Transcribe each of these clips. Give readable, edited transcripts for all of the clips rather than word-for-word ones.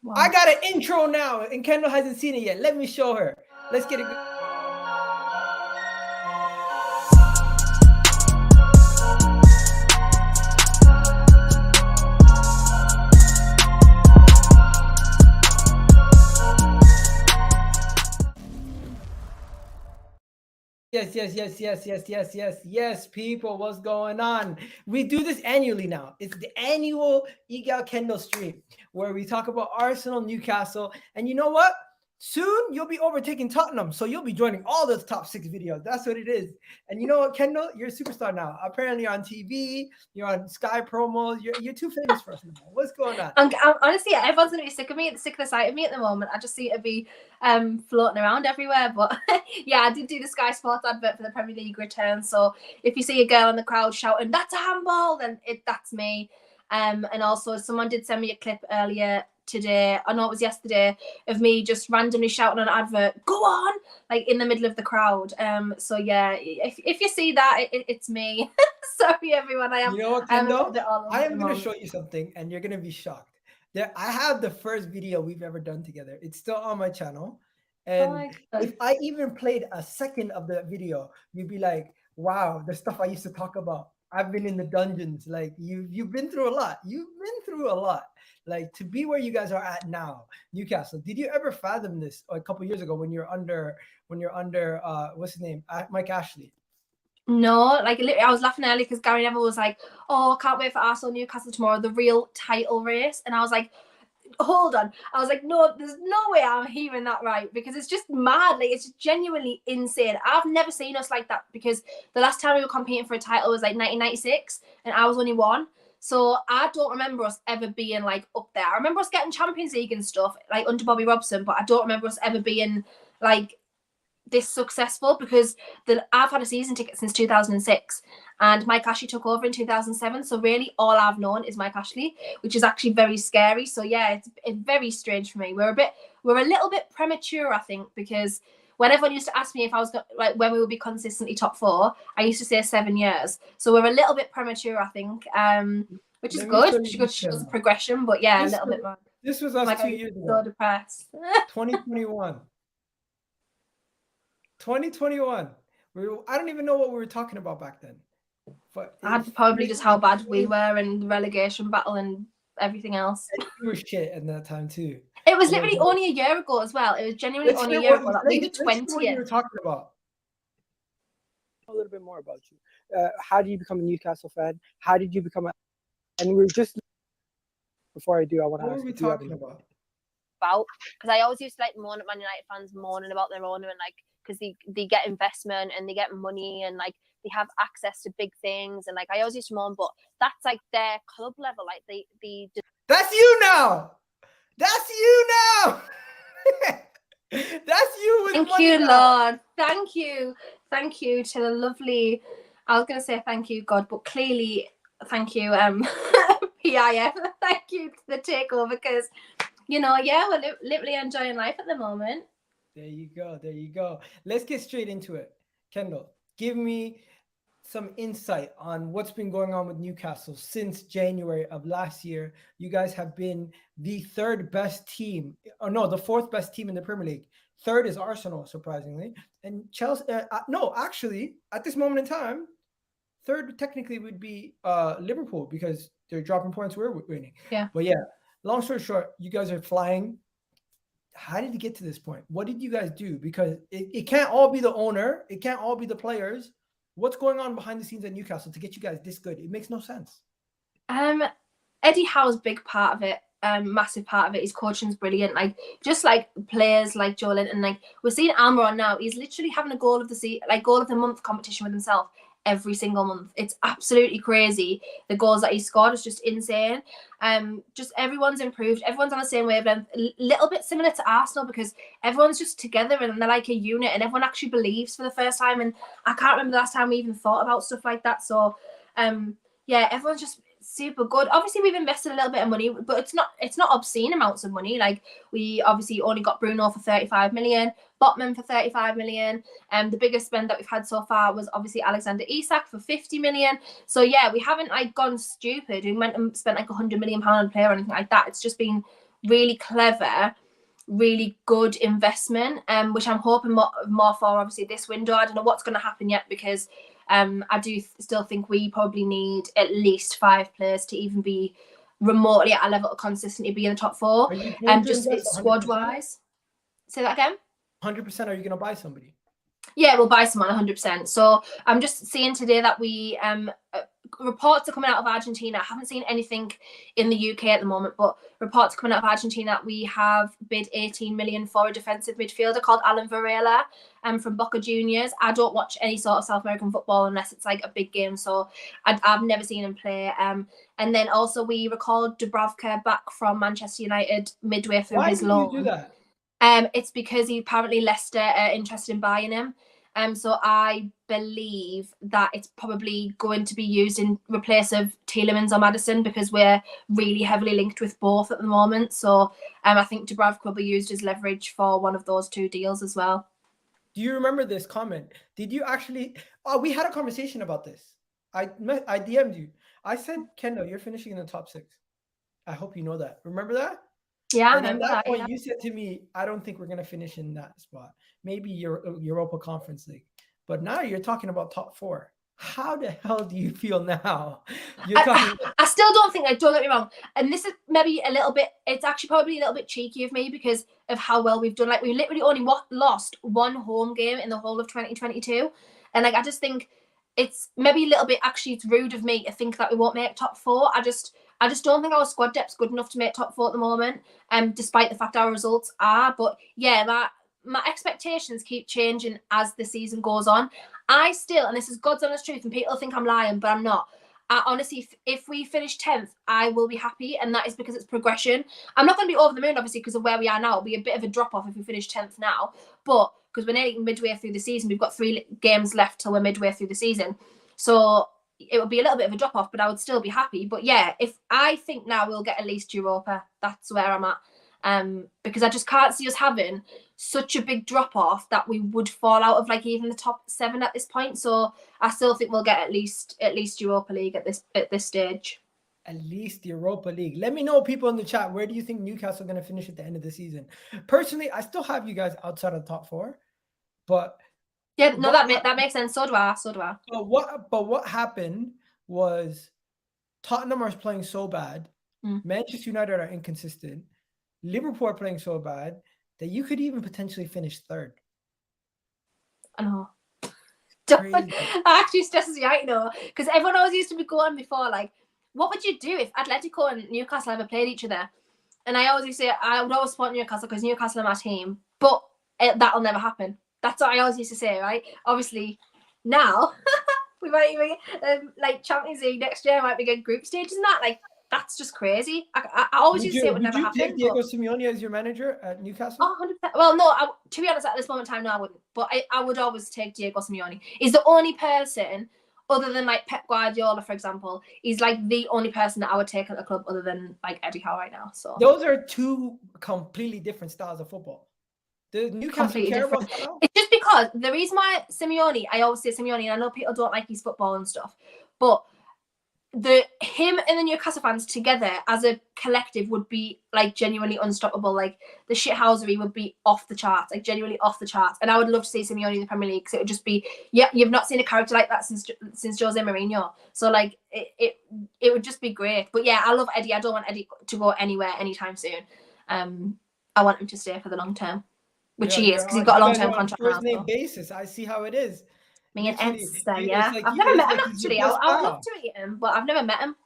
Wow. I got an intro now, and Kendall hasn't seen it yet. Let me show her. Let's get it. Yes, people, what's going on? We do this annually now. It's the annual Egal Kendall stream where we talk about Arsenal, Newcastle, and you know what? Soon you'll be overtaking Tottenham, so you'll be joining all those top 6 videos. That's what it is. And you know what, Kendall? You're a superstar now. Apparently, you're on TV, you're on Sky promos. You're too famous for us now. What's going on? I'm honestly, everyone's gonna be sick of the sight of me at the moment. I just seem to be floating around everywhere. But yeah, I did do the Sky Sports advert for the Premier League return. So if you see a girl in the crowd shouting, "That's a handball," then that's me. And also, someone did send me a clip earlier today, I know it was yesterday, of me just randomly shouting on an advert, "Go on!" like in the middle of the crowd. So yeah, if you see that, it's me. Sorry, everyone. I am. You know what, Kendall? I am going to show show you something, and you're going to be shocked. I have the first video we've ever done together. It's still on my channel. And if I even played a second of the video, you'd be like, wow, the stuff I used to talk about. I've been in the dungeons. Like you've been through a lot. You've been through a lot. Like to be where you guys are at now, Newcastle. Did you ever fathom this a couple years ago when you're under what's his name? Mike Ashley? No, like I was laughing earlier because Gary Neville was like, "Oh, can't wait for Arsenal Newcastle tomorrow, the real title race." And I was like, hold on. I was like, no, there's no way I'm hearing that right, because it's just mad. Like, it's genuinely insane. I've never seen us like that, because the last time we were competing for a title was like 1996 and I was only 1. So I don't remember us ever being like up there. I remember us getting Champions League and stuff like under Bobby Robson, but I don't remember us ever being like this successful, because I've had a season ticket since 2006 and Mike Ashley took over in 2007. So really all I've known is Mike Ashley, which is actually very scary. So yeah, it's very strange for me. We're a little bit premature, I think, because when everyone used to ask me if I was like when we would be consistently top 4, I used to say 7 years. So we're a little bit premature, I think, which is good. Which shows progression, but yeah, a little bit more. This was us 2 years ago. So depressed. 2021. 2021. I don't even know what we were talking about back then. But probably just how bad we were and the relegation battle and everything else. We were shit at that time too. It was literally only a year ago as well. It was genuinely only a year ago. Like, we were 20. What you were talking about. A little bit more about you. How did you become a Newcastle fan? How did you become And we're just before I do, I want to ask. What were we talking about? Because I always used to like moan at Man United fans moaning about their owner, and like because they get investment and they get money and like they have access to big things, and like I always used to moan, but that's like their club level, like they That's you now. That's you now. That's you with Thank you, Lord. Thank you to the lovely. I was gonna say thank you, God, but clearly thank you, PIF. Thank you to the takeover, because you know, yeah, we're literally enjoying life at the moment. There you go. Let's get straight into it. Kendall, give me some insight on what's been going on with Newcastle since January of last year. You guys have been the 3rd best team, or no, the 4th best team in the Premier League. 3rd is Arsenal, surprisingly. And Chelsea, no, actually, at this moment in time, 3rd technically would be Liverpool, because they're dropping points, we're winning. Yeah. But yeah, long story short, you guys are flying. How did you get to this point? What did you guys do? Because it can't all be the owner. It can't all be the players. What's going on behind the scenes at Newcastle to get you guys this good? It makes no sense. Eddie Howe's big part of it, massive part of it. His coaching's brilliant. Like, just like players like Joe Linton, like we're seeing Almirón now. He's literally having a goal of the month competition with himself every single month. It's absolutely crazy. The goals that he scored is just insane. Just everyone's improved. Everyone's on the same wavelength. A little bit similar to Arsenal, because everyone's just together and they're like a unit, and everyone actually believes for the first time. And I can't remember the last time we even thought about stuff like that. So yeah, everyone's just super good. Obviously, we've invested a little bit of money, but it's not obscene amounts of money. Like, we obviously only got Bruno for 35 million, Botman for 35 million. The biggest spend that we've had so far was obviously Alexander Isak for 50 million. So yeah, we haven't like gone stupid. We went and spent like £100 million on a player or anything like that. It's just been really clever, really good investment, which I'm hoping more for obviously this window. I don't know what's going to happen yet, because I do still think we probably need at least 5 players to even be remotely at a level of consistency, be in the top 4. Just squad wise. Say that again. 100%. Are you going to buy somebody? Yeah, we'll buy someone 100%. So I'm just seeing today that we reports are coming out of Argentina. I haven't seen anything in the UK at the moment, but reports coming out of Argentina that we have bid 18 million for a defensive midfielder called Alan Varela from Boca Juniors. I don't watch any sort of South American football unless it's like a big game, so I've never seen him play. And then also we recalled Dubravka back from Manchester United midway through his loan. Why did you do that? It's because apparently Leicester are interested in buying him. So I believe that it's probably going to be used in replace of Tielemans or Maddison, because we're really heavily linked with both at the moment. So I think Dubravka will be used as leverage for one of those 2 deals as well. Do you remember this comment? Did you actually? Oh, we had a conversation about this. I DM'd you. I said, Kendall, you're finishing in the top 6. I hope you know that. Remember that? Yeah, and at that point, you said to me, I don't think we're going to finish in that spot. Maybe Europa Conference League. But now you're talking about top 4. How the hell do you feel now? I still don't think, don't get me wrong. And this is maybe a little bit, it's actually probably a little bit cheeky of me because of how well we've done. Like, we literally only lost 1 home game in the whole of 2022. And like, I just think it's maybe a little bit, actually, it's rude of me to think that we won't make top 4. I just don't think our squad depth's good enough to make top 4 at the moment, despite the fact our results are. But yeah, my expectations keep changing as the season goes on. I still, and this is God's honest truth, and people think I'm lying, but I'm not. Honestly, if we finish 10th, I will be happy, and that is because it's progression. I'm not going to be over the moon, obviously, because of where we are now. It'll be a bit of a drop-off if we finish 10th now, but because we're nearly midway through the season, we've got 3 games left till we're midway through the season. So it would be a little bit of a drop-off, but I would still be happy. But yeah, if I think now we'll get at least Europa, that's where I'm at. Because I just can't see us having such a big drop-off that we would fall out of like even the top 7 at this point. So I still think we'll get at least Europa League at this stage. At least the Europa League. Let me know, people in the chat, where do you think Newcastle are going to finish at the end of the season? Personally, I still have you guys outside of the top 4, but yeah, no, that makes sense. So do I. But what happened was Tottenham are playing so bad, Manchester United are inconsistent, Liverpool are playing so bad that you could even potentially finish 3rd. I know. That actually stresses me out, you know, because everyone always used to be going before, like, what would you do if Atletico and Newcastle ever played each other? And I always say I would always support Newcastle because Newcastle are my team, but that'll never happen. That's what I always used to say, right? Obviously, now we might even like Champions League next year might be good group stages and that. Like, that's just crazy. I always used to say it would never happen. Would you take Diego Simeone as your manager at Newcastle? Oh, 100%. Well, no, to be honest, at this moment in time, no, I wouldn't. But I would always take Diego Simeone. He's the only person, other than like Pep Guardiola, for example, he's like the only person that I would take at the club other than like Eddie Howe right now. So those are 2 completely different styles of football. The Newcastle care about style? It's just because the reason why Simeone, I always say Simeone, and I know people don't like his football and stuff, but him and the Newcastle fans together as a collective would be like genuinely unstoppable. Like the shithousery would be off the charts, like genuinely off the charts. And I would love to see Simeone in the Premier League because it would just be, yeah, you've not seen a character like that since Jose Mourinho. So like it would just be great. But yeah, I love Eddie. I don't want Eddie to go anywhere anytime soon. I want him to stay for the long term, which he is because he's got a long-term contract now. First name basis, I see how it is. Me and Esther, yeah. I've never met him actually. I would love to meet him, but I've never met him.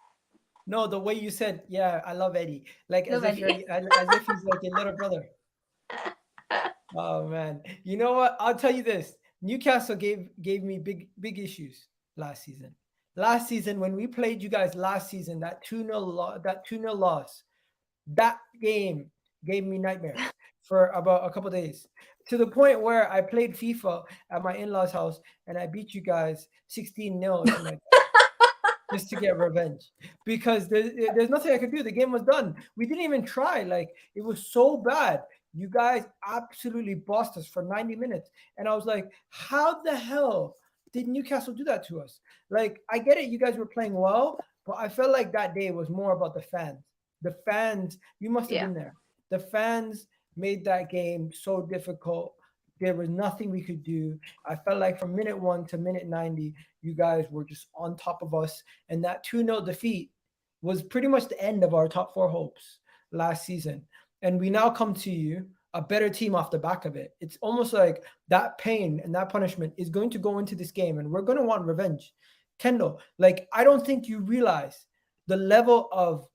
No, the way you said, yeah, I love Eddie. Like as if he's like your little brother. Oh man. You know what? I'll tell you this. Newcastle gave me big issues last season. Last season, when we played you guys last season, that 2-0 loss, that game gave me nightmares for about a couple of days. To the point where I played FIFA at my in-laws' house and I beat you guys 16-0 just to get revenge. Because there's nothing I could do. The game was done. We didn't even try. Like, it was so bad. You guys absolutely bossed us for 90 minutes. And I was like, how the hell did Newcastle do that to us? Like, I get it. You guys were playing well, but I felt like that day was more about the fans. The fans, you must have been there. The fans made that game so difficult. There was nothing we could do. I felt like from minute 1 to minute 90, you guys were just on top of us. And that 2-0 defeat was pretty much the end of our top 4 hopes last season. And we now come to you, a better team off the back of it. It's almost like that pain and that punishment is going to go into this game, and we're going to want revenge. Kendall, like, I don't think you realize the level of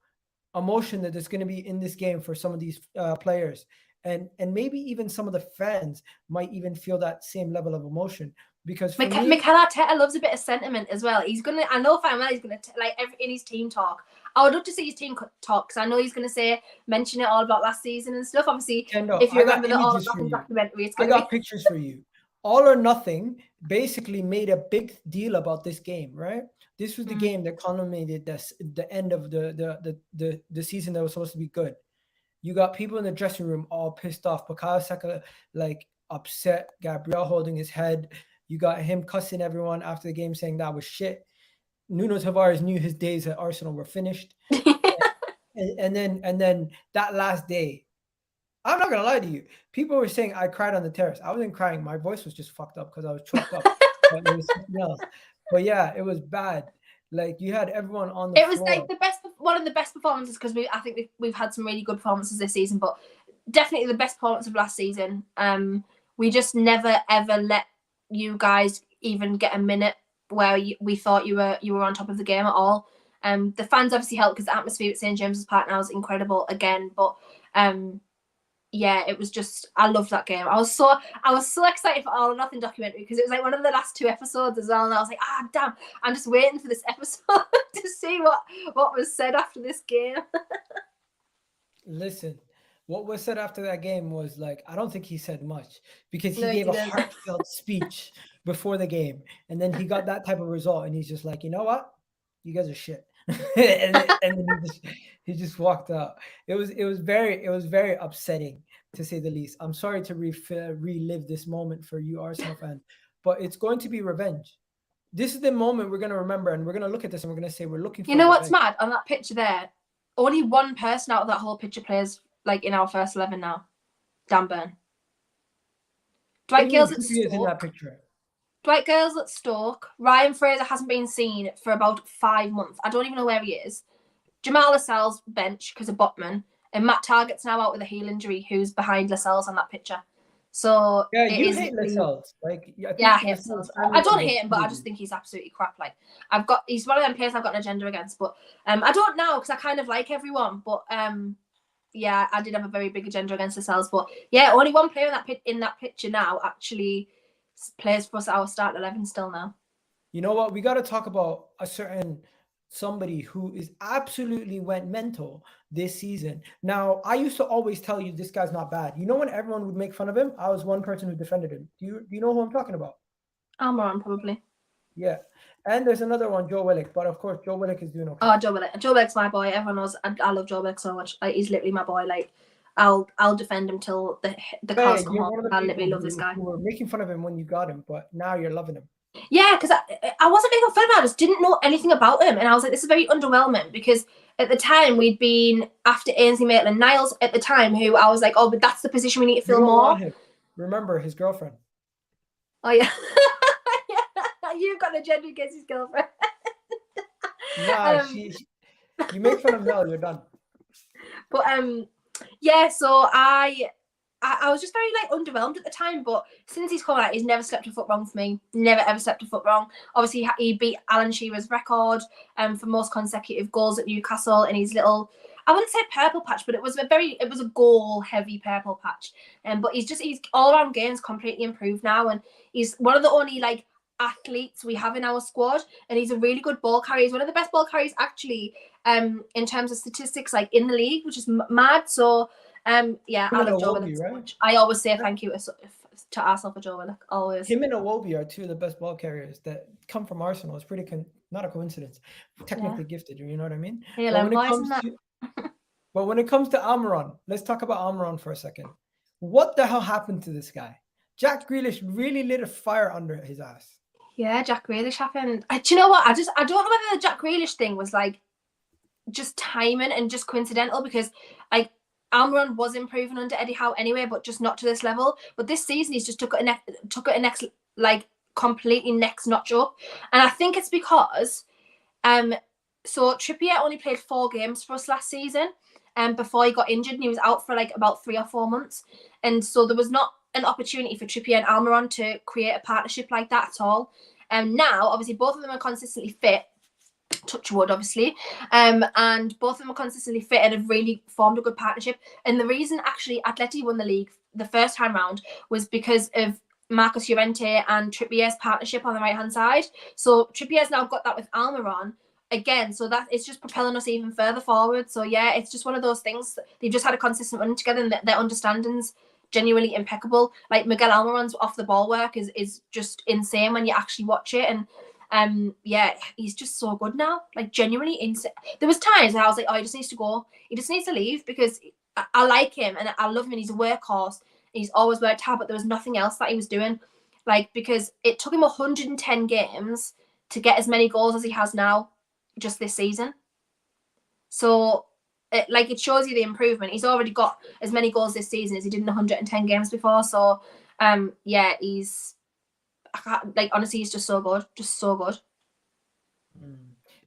emotion that there's going to be in this game for some of these players. And maybe even some of the fans might even feel that same level of emotion. Because for me, Mikel Arteta loves a bit of sentiment as well. He's gonna, I know fine well he's gonna in his team talk. I would love to see his team talk, because I know he's gonna mention it all about last season and stuff. Obviously, Kendall, if you I got remember the All or images for Nothing you. documentary, it's I gonna got pictures for you. All or Nothing basically made a big deal about this game, right? This was the game that culminated the end of the season that was supposed to be good. You got people in the dressing room all pissed off. Bukayo Saka, like, upset. Gabriel holding his head. You got him cussing everyone after the game, saying that was shit. Nuno Tavares knew his days at Arsenal were finished. and then that last day, I'm not gonna lie to you. People were saying I cried on the terrace. I wasn't crying. My voice was just fucked up because I was choked up. But it was something else. But yeah, it was bad. Like, you had everyone on the floor. It was like one of the best performances, because I think we've had some really good performances this season, but definitely the best performance of last season. We just never ever let you guys even get a minute where we thought you were on top of the game at all. The fans obviously helped, because the atmosphere at St James's Park now is incredible again. But yeah, it was just, I loved that game. I was so excited for All or Nothing documentary, because it was like one of the last 2 episodes as well, and I was like, damn, I'm just waiting for this episode to see what was said after this game. Listen, what was said after that game was, like, I don't think he said much, because he No, he gave a didn't. heartfelt speech before the game, and then he got that type of result, and he's just like, you know what, you guys are shit. and then he just walked out. It was very upsetting, to say the least. I'm sorry to relive this moment for you Arsenal fans, but it's going to be revenge. This is the moment we're going to remember, and we're going to look at this and we're going to say we're looking for You know revenge. what's mad? On that picture there, only one person out of that whole picture plays like in our first 11 now. Dan Burn. Dwight Gale's at Who is in that Stoke. picture? Dwight Gale's at Stoke. Ryan Fraser hasn't been seen for about 5 months. I don't even know where he is. Jamal Lascelles bench because of Botman. And Matt Targett's now out with a heel injury, who's behind Lascelles on that picture. So Yeah, it you is hate really- Lascelles. Like, Yeah, I hate Lascelles. I don't hate him, but I just think he's absolutely crap. Like, he's one of them players I've got an agenda against. But I don't now, because I kind of like everyone. But yeah, I did have a very big agenda against Lascelles. But yeah, only one player in that picture now actually plays for us at our start 11 still now. You know what? We got to talk about a certain somebody who is absolutely went mental this season. Now, I used to always tell you this guy's not bad. You know, when everyone would make fun of him, I was one person who defended him. Do you know who I'm talking about? Almirón, probably. Yeah. And there's another one, Joe Willock. But of course, Joe Willock is doing okay. Oh, Joe Willock. Joe Willock's my boy. Everyone knows I love Joe Willock so much. Like, he's literally my boy. Like, I'll defend him till the cows come home. I literally love this guy. You were making fun of him when you got him, but now you're loving him. Yeah, because I wasn't making fun of him. I just didn't know anything about him. And I was like, this is very underwhelming, because at the time we'd been after Ainsley Maitland-Niles at the time, who I was like, oh, but that's the position we need to fill more. Remember his girlfriend. Oh, yeah. Yeah. You've got an agenda against his girlfriend. Nah, you make fun of Mel, you're done. But yeah, so I was just very like underwhelmed at the time, but since he's come out, he's never stepped a foot wrong for me. Never ever stepped a foot wrong. Obviously, he beat Alan Shearer's record for most consecutive goals at Newcastle in his little, I wouldn't say purple patch, but it was a goal heavy purple patch. But his all around game's completely improved now, and he's one of the only like athletes we have in our squad, and he's a really good ball carrier. He's one of the best ball carriers actually in terms of statistics, like in the league, which is mad. So yeah, I love Joe Willock so much. I always say thank you to Arsenal for Joe Willock, always. Him and Iwobi are two of the best ball carriers that come from Arsenal. It's pretty not a coincidence. Technically gifted, you know what I mean? But when it comes to Almirón, let's talk about Almirón for a second. What the hell happened to this guy? Jack Grealish really lit a fire under his ass. Yeah, Jack Grealish happened. Do you know what? I don't know whether the Jack Grealish thing was like just timing and just coincidental, because like Almirón was improving under Eddie Howe anyway, but just not to this level. But this season, he's just took it a next, like, completely next notch up. And I think it's because, so Trippier only played 4 games for us last season, before he got injured, and he was out for like about 3 or 4 months. And so there was not an opportunity for Trippier and Almirón to create a partnership like that at all. And now, obviously, both of them are consistently fit. Touch wood, obviously, and both of them are consistently fit and have really formed a good partnership. And the reason actually Atleti won the league the first time round was because of Marcos Llorente and Trippier's partnership on the right hand side. So Trippier's now got that with Almirón again, so that it's just propelling us even further forward. So yeah, it's just one of those things. They've just had a consistent run together, and their understanding's genuinely impeccable. Like Miguel Almirón's off the ball work is just insane when you actually watch it. And yeah, he's just so good now, like genuinely insane. There was times where I was like, oh, he just needs to go. He just needs to leave, because I like him and I love him, and he's a workhorse. He's always worked hard, but there was nothing else that he was doing. Like, because it took him 110 games to get as many goals as he has now just this season. So it shows you the improvement. He's already got as many goals this season as he did in 110 games before. So yeah, honestly, he's just so good. Just so good.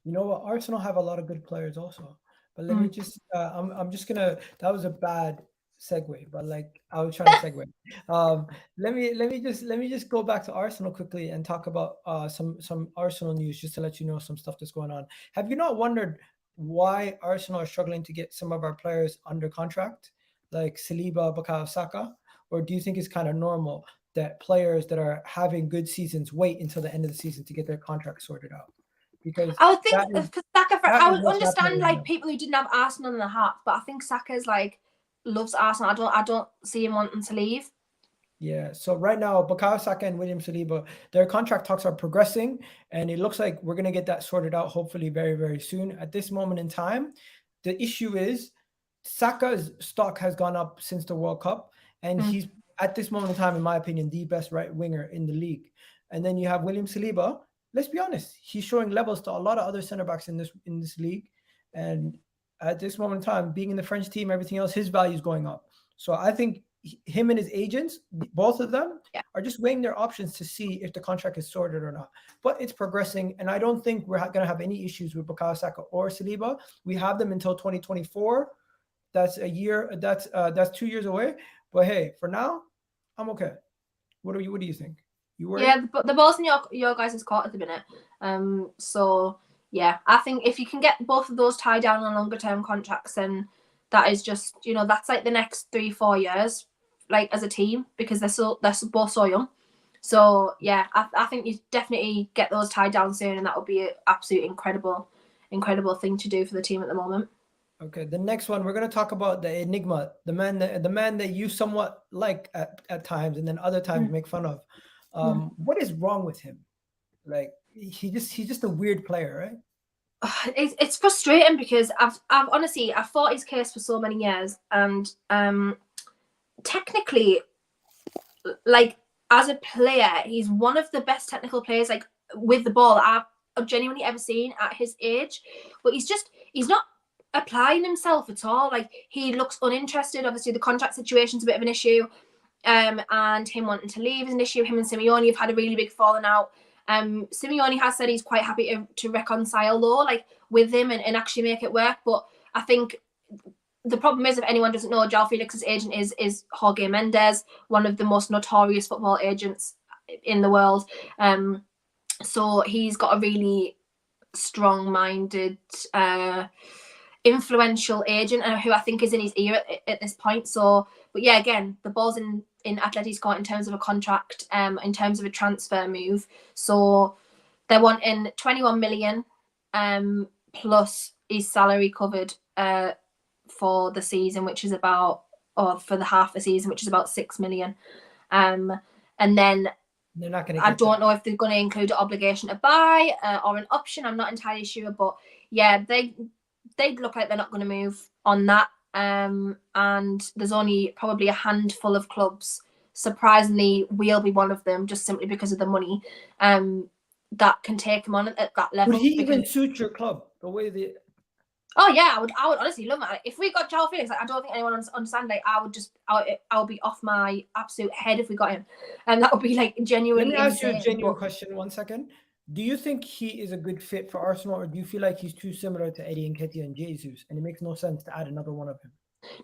You know what? Arsenal have a lot of good players also. But let me just, I'm just gonna. That was a bad segue, but like I was trying to segue. Let me just go back to Arsenal quickly and talk about some Arsenal news, just to let you know some stuff that's going on. Have you not wondered why Arsenal are struggling to get some of our players under contract, like Saliba, Bukayo Saka, or do you think it's kind of normal that players that are having good seasons wait until the end of the season to get their contract sorted out? Because I would think Saka, I would what's understand happening like now. people who didn't have Arsenal in the heart, but I think Saka's like loves Arsenal. I don't see him wanting to leave. Yeah, so right now, Bukayo Saka and William Saliba, their contract talks are progressing, and it looks like we're going to get that sorted out hopefully very, very soon. At this moment in time, the issue is Saka's stock has gone up since the World Cup, and he's, at this moment in time, in my opinion, the best right winger in the league. And then you have William Saliba. Let's be honest, he's showing levels to a lot of other center backs in this league. And at this moment in time, being in the French team, everything else, his value is going up. So I think him and his agents, both of them, are just weighing their options to see if the contract is sorted or not. But it's progressing, and I don't think we're going to have any issues with Bukayo Saka or Saliba. We have them until 2024. That's a year. That's 2 years away. But hey, for now, I'm okay. What do you think? You worried? Yeah, the ball's in your guys' court at the minute. So yeah, I think if you can get both of those tied down on longer term contracts, then that is just, that's like the next 3-4 years, like as a team, because they're both so young. So yeah, I think you definitely get those tied down soon, and that would be an absolute incredible thing to do for the team at the moment. Okay, the next one we're going to talk about the enigma, the man that you somewhat like at times, and then other times make fun of. What is wrong with him? Like he's just a weird player, right? It's frustrating because I've honestly fought his case for so many years, and technically, like as a player, he's one of the best technical players like with the ball I've genuinely ever seen at his age. But he's not applying himself at all. Like he looks uninterested. Obviously, the contract situation's a bit of an issue, and him wanting to leave is an issue. Him and Simeone have had a really big falling out. Simeone has said he's quite happy to reconcile though, like with him and actually make it work. But I think the problem is, if anyone doesn't know, Joao Felix's agent is Jorge Mendes, one of the most notorious football agents in the world. So he's got a really strong-minded, influential agent who I think is in his ear at this point. So, but yeah, again, the ball's in Atleti's court in terms of a contract, in terms of a transfer move. So they're wanting 21 million plus his salary covered for the season, which is about, or for the half a season, which is about 6 million. And then they're not going to. I don't know if they're going to include an obligation to buy or an option. I'm not entirely sure, but yeah, they look like they're not going to move on that. And there's only probably a handful of clubs. Surprisingly, we'll be one of them, just simply because of the money that can take him on at that level. Would he even suit your club the way they? Oh yeah, I would honestly love that. If we got Joao Felix, like, I don't think anyone understands. Like, I would be off my absolute head if we got him, and that would be like genuinely. Let me ask you a insane, genuine question. 1 second. Do you think he is a good fit for Arsenal, or do you feel like he's too similar to Eddie Nketiah and Jesus, and it makes no sense to add another one of him?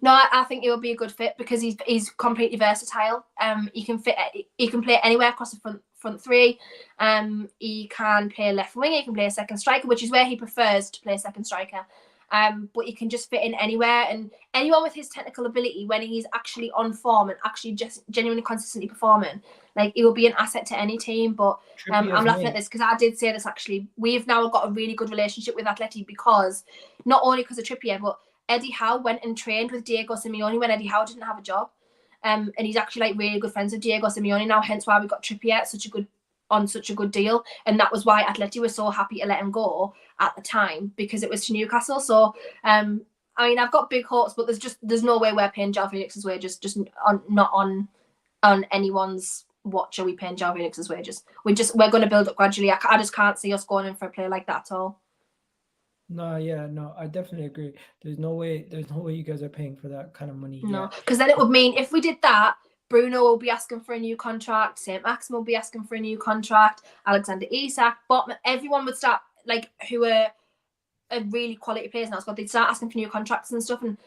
No, I think it would be a good fit because he's completely versatile. He can play anywhere across the front three. He can play left wing. He can play a second striker, which is where he prefers to play second striker. But he can just fit in anywhere, and anyone with his technical ability, when he's actually on form and actually just genuinely consistently performing, like, he will be an asset to any team. But I'm laughing at this because I did say this actually. We've now got a really good relationship with Atleti because not only because of Trippier, but Eddie Howe went and trained with Diego Simeone when Eddie Howe didn't have a job. And he's actually like really good friends with Diego Simeone now, hence why we got Trippier on such a good deal. And that was why Atleti was so happy to let him go at the time, because it was to Newcastle. So I mean, I've got big hopes, but there's no way we're paying Joao Felix's wages, not on anyone's watch are we paying Joao Felix's wages. We're going to build up gradually. I just can't see us going in for a player like that at all. No, I definitely agree. There's no way you guys are paying for that kind of money. No, because then it would mean if we did that, Bruno will be asking for a new contract, St. Maximin will be asking for a new contract, Alexander Isak, Botman, everyone would start, like, who are really quality players in our squad, they'd start asking for new contracts and stuff. And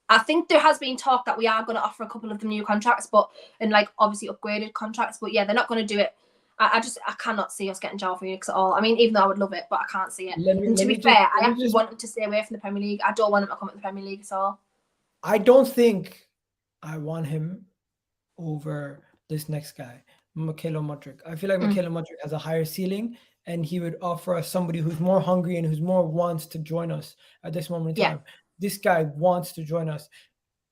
I think there has been talk that we are going to offer a couple of them new contracts, and like obviously upgraded contracts, but yeah, they're not going to do it. I cannot see us getting Joao Felix at all. I mean, even though I would love it, but I can't see it. And to be fair, I actually want him to stay away from the Premier League. I don't want him to come at the Premier League at all. I don't think I want him over this next guy, Mykhaylo Mudryk. I feel like Mykhaylo Mudryk has a higher ceiling, and he would offer us somebody who's more hungry and who's more wants to join us at this moment in time. This guy wants to join us.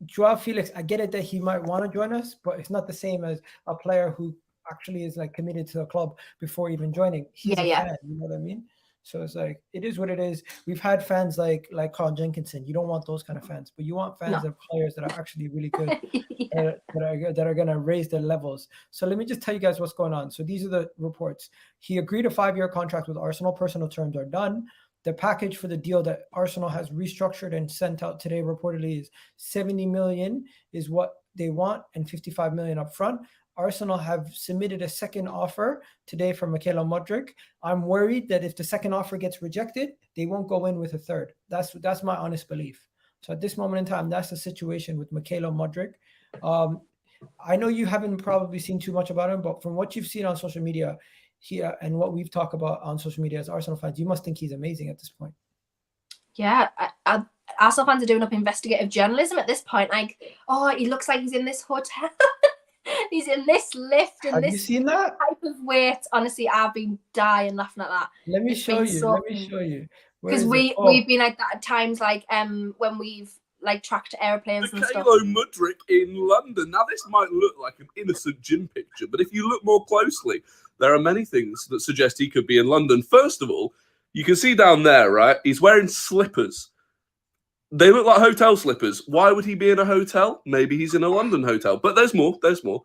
Joao Felix, I get it that he might want to join us, but it's not the same as a player who actually is like committed to the club before even joining. He's a fan, you know what I mean? So it's like, it is what it is. We've had fans like Carl Jenkinson. You don't want those kind of fans, but you want fans of players that are actually really good, that are going to raise their levels. So let me just tell you guys what's going on. So these are the reports. He agreed a 5-year contract with Arsenal. Personal terms are done. The package for the deal that Arsenal has restructured and sent out today reportedly is 70 million is what they want, and 55 million up front. Arsenal have submitted a second offer today for Mykhaylo Mudryk. I'm worried that if the second offer gets rejected, they won't go in with a third. That's my honest belief. So at this moment in time, that's the situation with Mykhaylo Mudryk. I know you haven't probably seen too much about him, but from what you've seen on social media here and what we've talked about on social media as Arsenal fans, you must think he's amazing at this point. Yeah, Arsenal fans are doing up investigative journalism at this point. Like, oh, he looks like he's in this hotel. He's in this lift and Have you seen that type of weight. Honestly, I've been dying laughing at that. Let me show you. Because we've been like that at times, like when we've like tracked airplanes and stuff. Mykhaylo Mudryk in London. Now this might look like an innocent gym picture, but if you look more closely, there are many things that suggest he could be in London. First of all, you can see down there, right? He's wearing slippers. They look like hotel slippers. Why would he be in a hotel? Maybe he's in a London hotel. But there's more. There's more.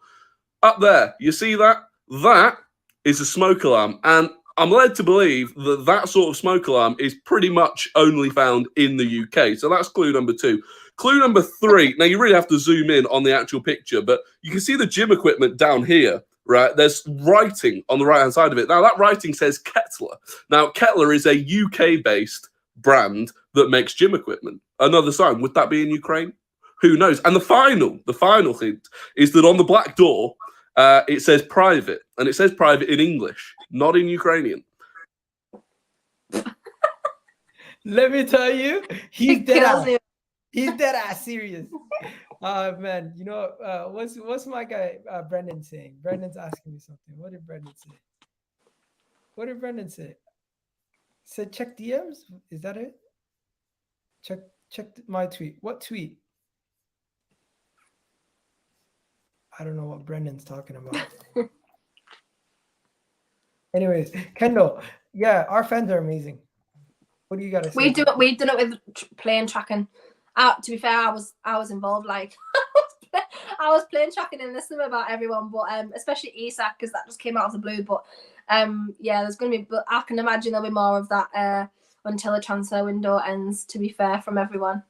Up there, you see that? That is a smoke alarm. And I'm led to believe that that sort of smoke alarm is pretty much only found in the UK. So that's clue number 2. Clue number 3. Now, you really have to zoom in on the actual picture, but you can see the gym equipment down here, right? There's writing on the right-hand side of it. Now, that writing says Kettler. Now, Kettler is a UK-based brand that makes gym equipment. Another sign, would that be in Ukraine? Who knows? And the final hint is that on the black door, it says private, and it says private in English, not in Ukrainian. Let me tell you, he's dead ass. He's dead ass serious. Man, you know, what's my guy Brendan saying? Brendan's asking me something. What did Brendan say? Said check DMs? Is that it? Check my tweet. What tweet? I don't know what Brendan's talking about. Anyways, Kendall, yeah, our fans are amazing. What do you got to say? We've done it with playing tracking. To be fair, I was involved. Like I was playing tracking and listening about everyone, but especially Isak, because that just came out of the blue. But yeah, there's going to be. But I can imagine there'll be more of that until the transfer window ends, to be fair, from everyone.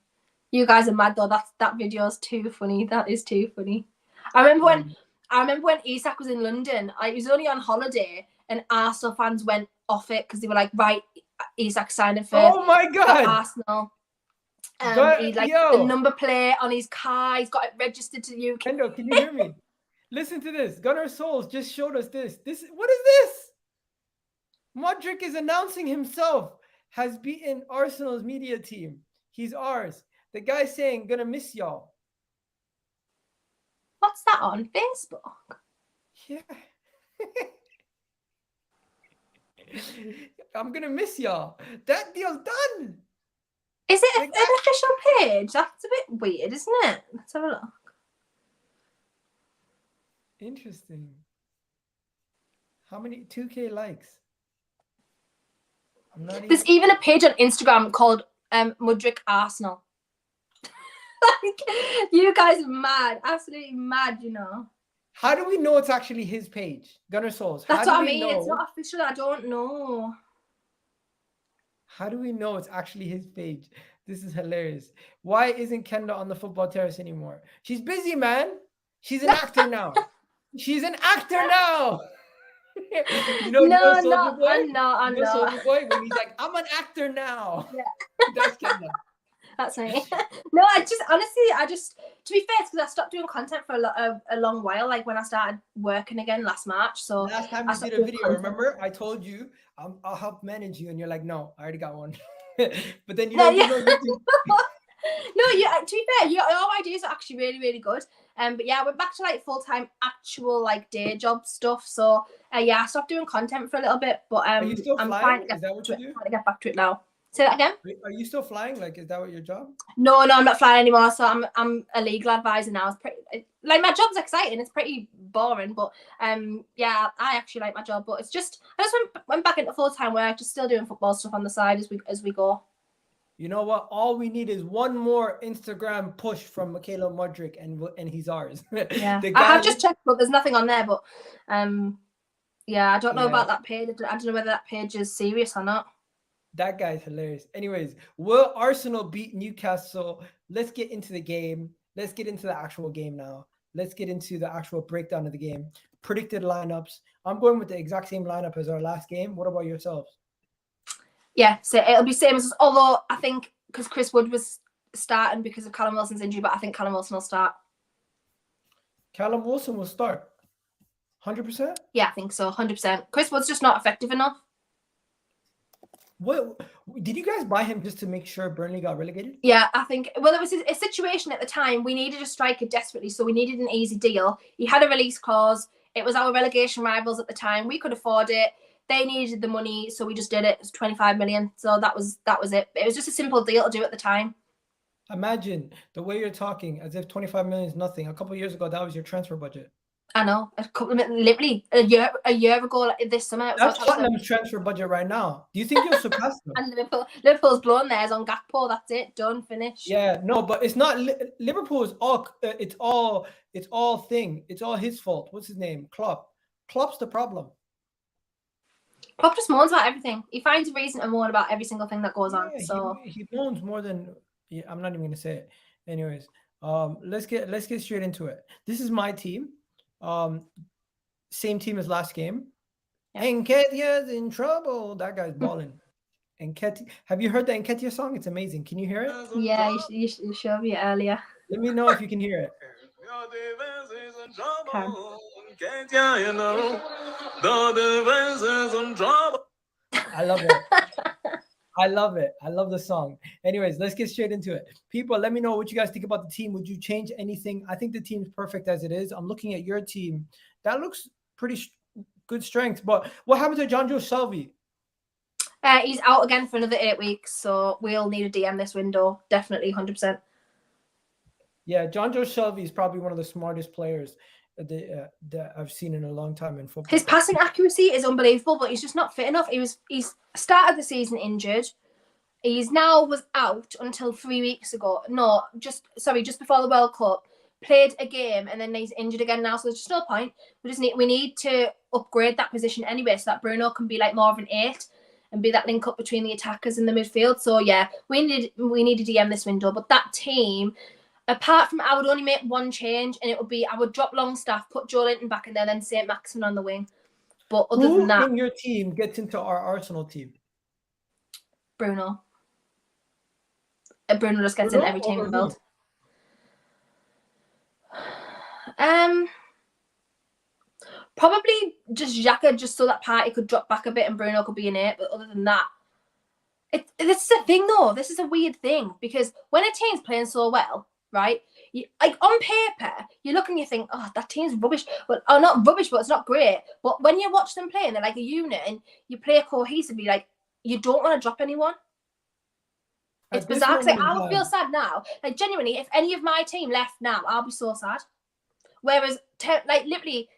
You guys are mad though. That video is too funny. That is too funny. I remember when Isak was in London. He was only on holiday, and Arsenal fans went off it because they were like, right, Isak signing for Oh my God. Arsenal. He yo. the number plate on his car. He's got it registered to the UK. Kendall, can you hear me? Listen to this. Gunnar Souls just showed us this. What is this? Mudryk is announcing himself has beaten Arsenal's media team. He's ours. The guy's saying, gonna miss y'all. What's that on Facebook? Yeah. I'm gonna miss y'all. That deal's done. Is it an official page? That's a bit weird, isn't it? Let's have a look. Interesting. How many 2K likes? There's even a page on Instagram called Mudryk Arsenal. Like, you guys are mad, absolutely mad, you know. How do we know it's actually his page? Gunnar Souls. That's what I mean. It's not official. I don't know. How do we know it's actually his page? This is hilarious. Why isn't Kendall on the football terrace anymore? She's busy, man. She's an actor now. She's an actor now. I'm not. Soulja Boy, when he's like, I'm an actor now. Yeah. That's Kendall. That's me. No, to be fair, because I stopped doing content for a long while, like when I started working again last March. So last time you did a video, remember? I told you I'll help manage you, and you're like, no, I already got one. But then you know, No, to be fair, your ideas are actually really, really good. But yeah, I went back to like full-time actual like day job stuff. So yeah, I stopped doing content for a little bit, but are you still I'm flying? trying to Is that what you do? trying to get back to it now. Say that again. Are you still flying? Like, is that what your job? No, I'm not flying anymore. So I'm a legal advisor now. It's pretty like my job's exciting. It's pretty boring, but yeah, I actually like my job. But it's just I just went back into full-time work, just still doing football stuff on the side as we go. You know what? All we need is one more Instagram push from Mykhaylo Mudryk, and he's ours. Yeah, I have just checked, but there's nothing on there. But yeah, I don't know about that page. I don't know whether that page is serious or not. That guy's hilarious. Anyways, will Arsenal beat Newcastle? Let's get into the game. Let's get into the actual game now. Let's get into the actual breakdown of the game. Predicted lineups. I'm going with the exact same lineup as our last game. What about yourselves? Yeah, so it'll be same as, although I think because Chris Wood was starting because of Callum Wilson's injury, but I think Callum Wilson will start. Callum Wilson will start. 100%? Yeah, I think so. 100%. Chris Wood's just not effective enough. What did you guys buy him just to make sure Burnley got relegated? Yeah, I think. Well, it was a situation at the time. We needed a striker desperately, so we needed an easy deal. He had a release clause. It was our relegation rivals at the time. We could afford it. They needed the money, so we just did it. It was 25 million. So that was it. It was just a simple deal to do at the time. Imagine the way you're talking as if 25 million is nothing. A couple of years ago, that was your transfer budget. I know. Literally a year ago, like this summer. That's Tottenham's transfer budget right now. Do you think you'll surpass them? And Liverpool's blown theirs on Gakpo. That's it. Done. Finished. Yeah, no, but it's not. Liverpool is all. It's all his fault. What's his name? Klopp. Klopp's the problem. Klopp just moans about everything. He finds a reason to moan about every single thing that goes on. So he moans more than. Yeah, I'm not even gonna say it. Anyways, let's get straight into it. This is my team. Same team as last game. Yeah. Nketiah's in trouble. That guy's balling. Nketiah. Have you heard the Nketiah song? It's amazing. Can you hear it? Yeah, you showed me earlier. Let me know if you can hear it. Okay. I love it. I love it. I love the song. Anyways, let's get straight into it. People, let me know what you guys think about the team. Would you change anything? I think the team's perfect as it is. I'm looking at your team. That looks pretty good strength. But what happened to Jonjo Shelvey? He's out again for another 8 weeks. So we'll need a DM this window. Definitely 100%. Yeah, Jonjo Shelvey is probably one of the smartest players that I've seen in a long time in football. His passing accuracy is unbelievable, but he's just not fit enough. He's started the season injured. He's now was out until 3 weeks ago. No, just before the World Cup. Played a game and then he's injured again now. So there's just no point. We need to upgrade that position anyway, so that Bruno can be like more of an 8 and be that link up between the attackers and the midfield. So yeah, we need a DM this window. But that team, apart from, I would only make one change, and it would be I would drop Longstaff, put Joe Linton back in there, then St. Maximin on the wing. But other Who than that, in your team gets into our Arsenal team? Bruno. Bruno just gets Bruno in every team in the over world. Probably just Xhaka, just so that Party could drop back a bit and Bruno could be in it. But other than that, this is a thing though. This is a weird thing because when a team's playing so well, right? Like on paper, you look and you think, oh, that team's rubbish. But not rubbish, but it's not great. But when you watch them play and they're like a unit and you play cohesively, like you don't want to drop anyone. It's bizarre. Like, I would feel sad now. Like genuinely, if any of my team left now, I'll be so sad. Whereas, literally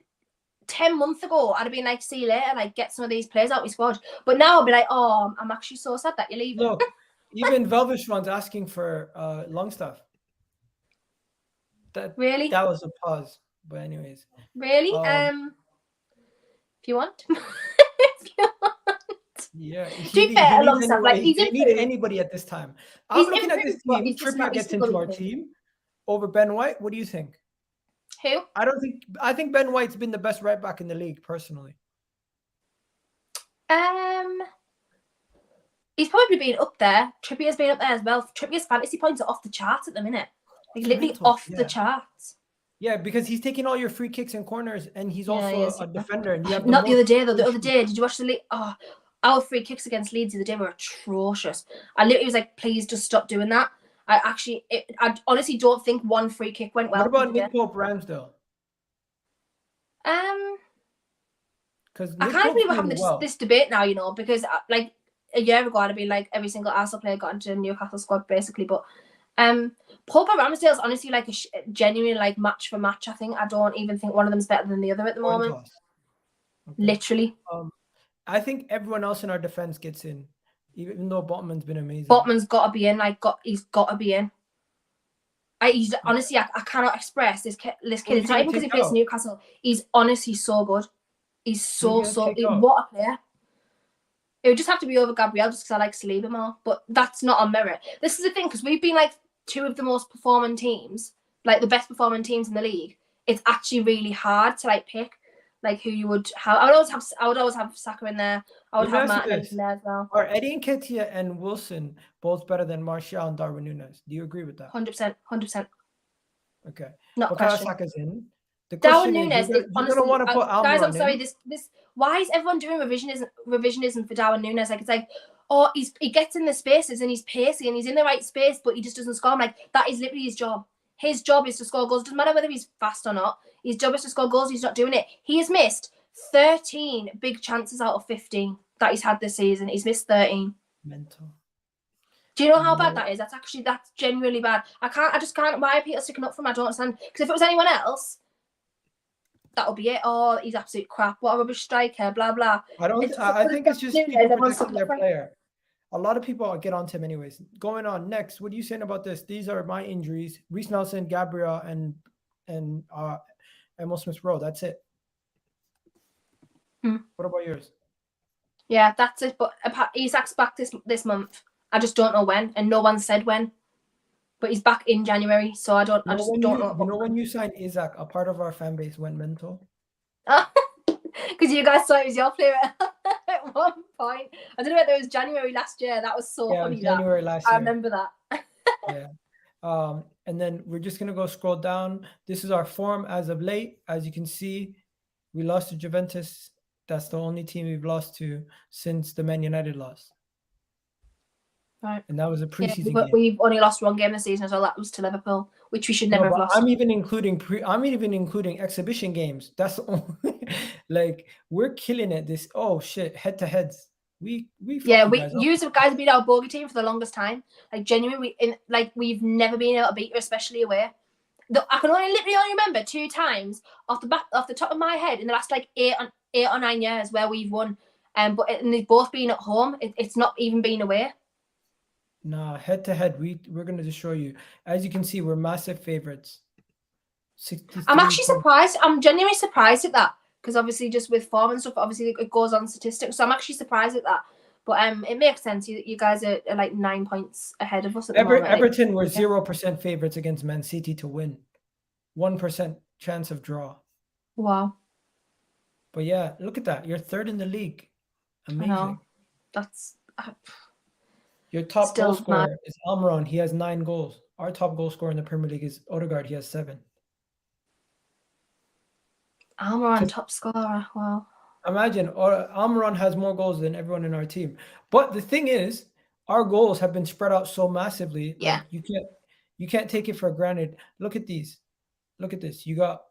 10 months ago, I'd have been like, see you later, like get some of these players out of my squad. But now I'll be like, oh, I'm actually so sad that you're leaving. Look, even Velvishron's asking for Longstaff. Really? That was a pause. But anyways. Really? If you want. Yeah. To be fair, Longstaff, like he didn't need anybody at this time. I'm looking at this team. Trippier gets into our team over Ben White. What do you think? Who? I think Ben White's been the best right back in the league, personally. He's probably been up there. Trippier's been up there as well. Trippier's fantasy points are off the charts at the minute. Like literally off the charts. Yeah, because he's taking all your free kicks and corners, and he's also a defender. And you have not the other day though. The other day, did you watch the league? Oh, our free kicks against Leeds the other day were atrocious. I literally was like, please just stop doing that. I honestly don't think one free kick went well. What about Nick Pope-Ramsdale? Because I can't believe we're having this debate now, you know, because like a year ago I'd have been like every single Arsenal player got into the Newcastle squad basically, but Pope-Ramsdale's honestly like a genuine like match for match. I think I don't even think one of them's better than the other at the moment. Okay. Literally. I think everyone else in our defense gets in. Even though Botman's been amazing. Botman's got to be in. He's got to be in. Honestly, I cannot express this kid. It's not even because he plays Newcastle. He's honestly so good. He's so what a player. It would just have to be over Gabriel just because I like Saliba more. But that's not on merit. This is the thing, because we've been like two of the most performing teams, like the best performing teams in the league. It's actually really hard to like pick like who you would have. I would always have Saka in there. I would have Martin in there as well. Are Eddie Nketiah and Wilson both better than Martial and Darwin Núñez? Do you agree with that? 100%. Okay. Not a question. Saka's in. Darwin Núñez is honestly, want to put guys, I'm sorry. This. Why is everyone doing revisionism for Darwin Núñez? Like it's like, oh, he gets in the spaces and he's pacey and he's in the right space, but he just doesn't score. I'm like, that is literally his job. His job is to score goals. Doesn't matter whether he's fast or not. His job is to score goals. He's not doing it. He has missed 13 big chances out of 15 that he's had this season. He's missed 13. Mental. Do you know how bad that is? That's genuinely bad. I just can't. Why are people sticking up for him? I don't understand. Because if it was anyone else, that would be it. Oh, he's absolute crap. What a rubbish striker. Blah blah. I think it's just people protecting their player. A lot of people get onto him anyways. Going on next, what are you saying about this? These are my injuries: Reece Nelson, Gabriel, and Emil Smith-Rowe. That's it. What about yours? Yeah, that's it. But Isak's back this month. I just don't know when, and no one said when. But he's back in January, so I just don't know. You know when you signed Isak, a part of our fan base went mental. Because you guys thought it was your player at one point. I don't know whether it was January last year. That was so funny. January last year. I remember that. Yeah. And then we're just gonna go scroll down. This is our form as of late. As you can see, we lost to Juventus. That's the only team we've lost to since the Man United loss. Right. And that was a preseason game. We've only lost one game this season as well. That was to Liverpool, which we should never have lost. I'm even including exhibition games. That's the only, like, we're killing it. This head to heads. We guys have been our bogey team for the longest time. Like genuinely, we've never been able to beat you, especially away. I can literally only remember 2 times off the top of my head in the last like 8 or 9 years where we've won. And they've both been at home. It's not even been away. Nah, head to head, we're gonna destroy you. As you can see, we're massive favorites. I'm actually surprised. I'm genuinely surprised at that because obviously just with form and stuff, obviously it goes on statistics. So I'm actually surprised at that. But it makes sense. You guys are like 9 points ahead of us at the moment. Everton were 0% favorites against Man City to win. 1% chance of draw. Wow. But yeah, look at that. You're third in the league. Amazing. I know. That's your top still goal scorer is Almirón. He has 9 goals. Our top goal scorer in the Premier League is Odegaard. He has 7. Almirón, top scorer. Wow. Imagine, Almirón has more goals than everyone in our team. But the thing is, our goals have been spread out so massively. Yeah. Like you can't take it for granted. Look at these. Look at this. You got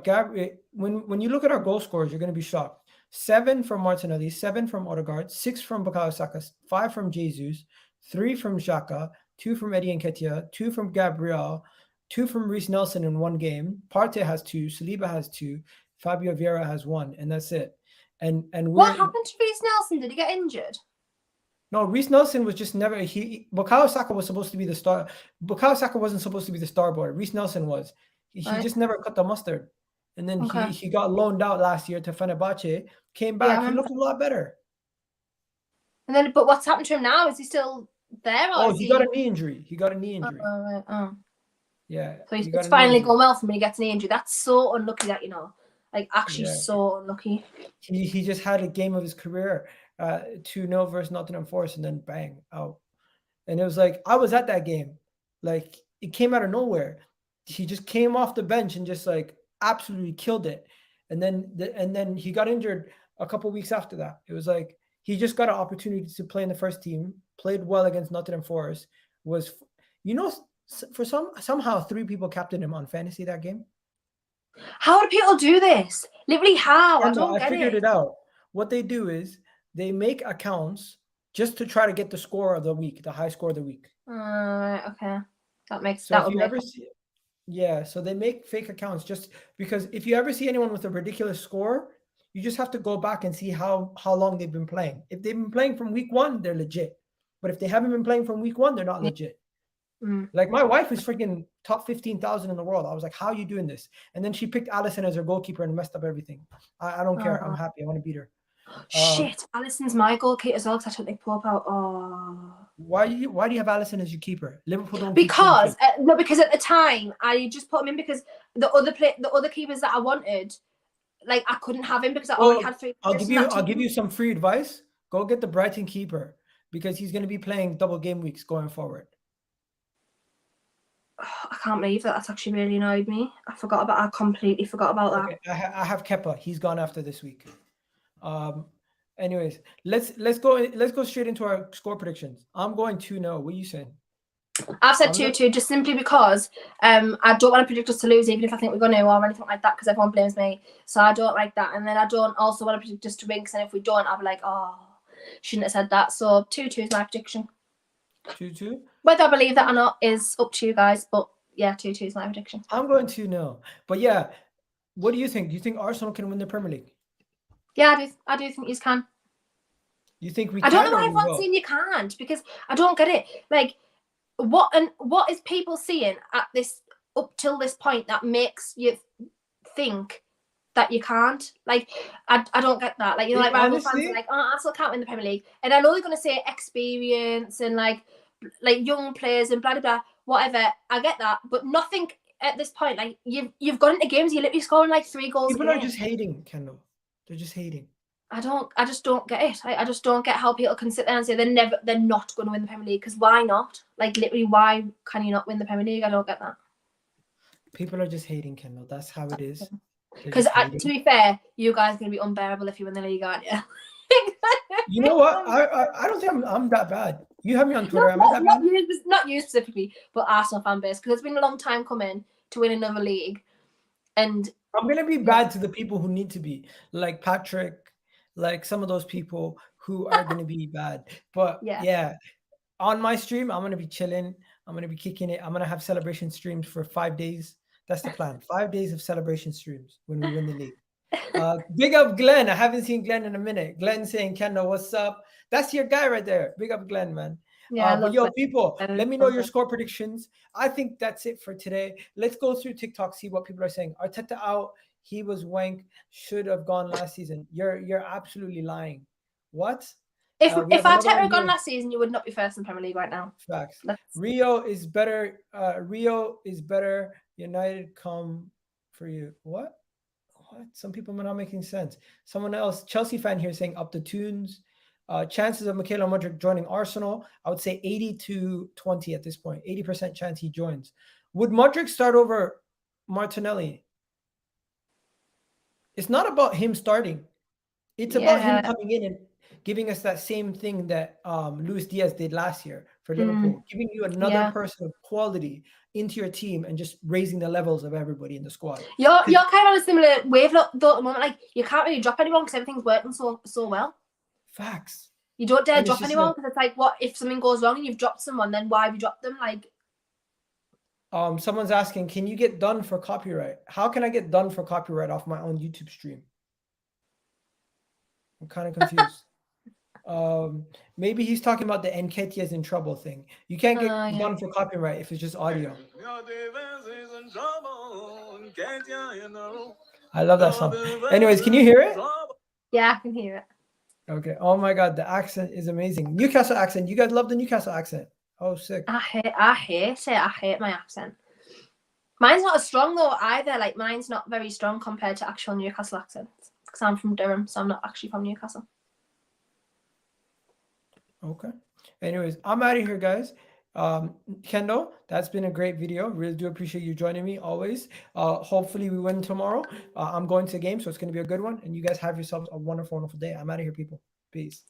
Gabriel. When you look at our goal scorers, you're going to be shocked. 7 from Martinelli, 7 from Odegaard, 6 from Bukayo Saka, 5 from Jesus, 3 from Xhaka, 2 from Eddie Nketiah, 2 from Gabriel, 2 from Reece Nelson in 1 game. Partey has 2, Saliba has 2, Fabio Vieira has 1, and that's it. And what happened to Reece Nelson? Did he get injured? No, Reece Nelson was just never. Bukayo Saka was supposed to be the star. Bukayo Saka wasn't supposed to be the star boy. Reece Nelson was. He just never cut the mustard. And then he got loaned out last year to Fenerbahce. Came back. He looked a lot better. And then, but what's happened to him now? Is he still there? Or he got a knee injury. He got a knee injury. Yeah. So it's finally going well for him when he gets an knee injury. That's so unlucky that, actually so unlucky. He just had a game of his career, 2-0 versus Nottingham Forest, and then bang, out. And it was like, I was at that game. Like, it came out of nowhere. He just came off the bench and just like absolutely killed it. And then he got injured a couple of weeks after that. It was like he just got an opportunity to play in the first team, played well against Nottingham Forest, somehow 3 people captained him on fantasy that game. How do people do this? Literally how? I don't get it. I figured it out. What they do is they make accounts just to try to get the score of the week, the high score of the week. Okay. That makes so so they make fake accounts just because if you ever see anyone with a ridiculous score, you just have to go back and see how long they've been playing. If they've been playing from week 1, they're legit. But if they haven't been playing from week 1, they're not legit. Like my wife is freaking top 15,000 in the world. I was like, how are you doing this? And then she picked Alisson as her goalkeeper and messed up everything. I don't care. I'm happy. I want to beat her. Shit, Alisson's my goalkeeper as well because I took Nick Pope out. Why do you have Alisson as your keeper? Liverpool don't. Because at the time I just put him in because the other keepers that I wanted, like I couldn't have him because I already had 3. I'll give you some free advice. Go get the Brighton keeper because he's going to be playing double game weeks going forward. I can't believe that. That's actually really annoyed me. I completely forgot about that. Okay, I have Kepa. He's gone after this week. Anyways, let's go straight into our score predictions. I'm going 2-0. What are you saying? I've said 2-2 just simply because I don't want to predict us to lose even if I think we're going to or anything like that because everyone blames me. So I don't like that. And then I don't also want to predict us to win because then if we don't, I'll be like, shouldn't have said that. So 2-2 is my prediction. 2-2? Whether I believe that or not is up to you guys. But yeah, 2-2 is my prediction. I'm going 2-0. But yeah, what do you think? Do you think Arsenal can win the Premier League? Yeah, I do think you can. You think we can? I don't know why everyone's saying you can't because I don't get it. Like, what is people seeing at this up till this point that makes you think that you can't? Like, I don't get that. Like, like rival fans are like, Arsenal can't win the Premier League, and I know they're gonna say experience and like young players and blah blah blah, whatever. I get that, but nothing at this point. Like, you've got into games, you're literally scoring like 3 goals. People are just hating, Kendall. They're just hating. I just don't get it. I just don't get how people can sit there and say they're not going to win the Premier League because why not? Like literally, why can you not win the Premier League? I don't get that. People are just hating, Kendall. That's how it is. Because to be fair, you guys are going to be unbearable if you win the league, aren't you? You know what? I don't think I'm that bad. You have me on Twitter. Not you specifically, but Arsenal fan base because it's been a long time coming to win another league, and I'm gonna be bad to the people who need to be, like Patrick, like some of those people who are gonna be bad. But yeah, on my stream, I'm gonna be chilling. I'm gonna be kicking it. I'm gonna have celebration streams for 5 days. That's the plan. 5 days of celebration streams when we win the league. Big up Glenn. I haven't seen Glenn in a minute. Glenn saying, Kendall, what's up? That's your guy right there. Big up Glenn, man. Yeah, but yo, people, let me know your score predictions. I think that's it for today. Let's go through TikTok, see what people are saying. Arteta out. He was wank. Should have gone last season. You're absolutely lying. What? If we have another Arteta one had gone here. last season, you would not be first in Premier League right now. Facts. Let's- Rio is better. Rio is better. United come for you. What? Some people are not making sense. Someone else, Chelsea fan here saying up the tunes. Chances of Mykhaylo Mudryk joining Arsenal, I would say 80 to 20 at this point. 80% chance he joins. Would Mudryk start over Martinelli? It's not about him starting. It's about him coming in and giving us that same thing that Luis Diaz did last year for Liverpool, giving you another person of quality into your team and just raising the levels of everybody in the squad. You're kind of on a similar wave though at the moment. Like you can't really drop anyone because everything's working so well. Facts. You don't dare And it's drop just anyone because it's like, what if something goes wrong and you've dropped someone? Then why have you dropped them? Like, someone's asking, can you get done for copyright? How can I get done for copyright off my own YouTube stream? I'm kind of confused. Maybe he's talking about the Nketiah's in trouble thing. You can't get done for copyright if it's just audio. I love that song. Anyways, can you hear it? yeah, I can hear it. Okay. Oh my God, the accent is amazing. Newcastle accent. You guys love the Newcastle accent. Oh, sick. I hate it. I hate my accent. Mine's not as strong though either. Like mine's not very strong compared to actual Newcastle accents. Because I'm from Durham, so I'm not actually from Newcastle. Okay. Anyways, I'm out of here, guys. Kendall, that's been a great video. Really do appreciate you joining me always. Hopefully we win tomorrow. I'm going to the game, so it's going to be a good one. And you guys have yourselves a wonderful, wonderful day. I'm out of here, people. Peace.